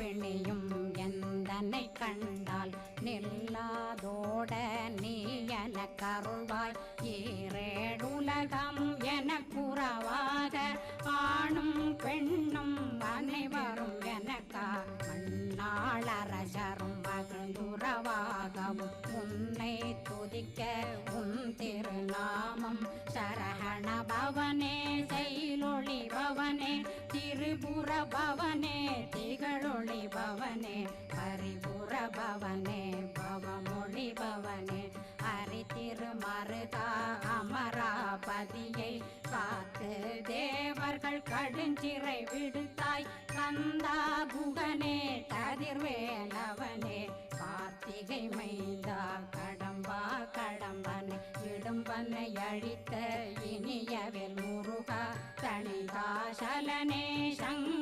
பிணியும் எந்தனை கண்டால் நில்லாதோட நீ எனக்கருள்வாய் ஈரேடுலகம் எனக்குறவாக ஆணும் பெண்ணும் அனைவரும் எனக்கா மண்ணாளரசரும் மகிழ்ந்துறவாகவும் உன்னை துதிக்க உன் திருநாமம் சரஹண பவனே செயலொளி பவனே திரிபுர பவனே திகழொளி பவனே பரிபுர பவனே பவமொழி பவனே அரி திருமருகா அமராபதியை காத்து தேவர்கள் கடுஞ்சிறை விடுத்தாய் கந்தா குகனே கதிர்வேலவனே கார்த்திகை மைந்தா கடம்பா கடம்பனை இடும்பனை அழித்த இனியவேல் முருகா தணிகாசலனே சங்கர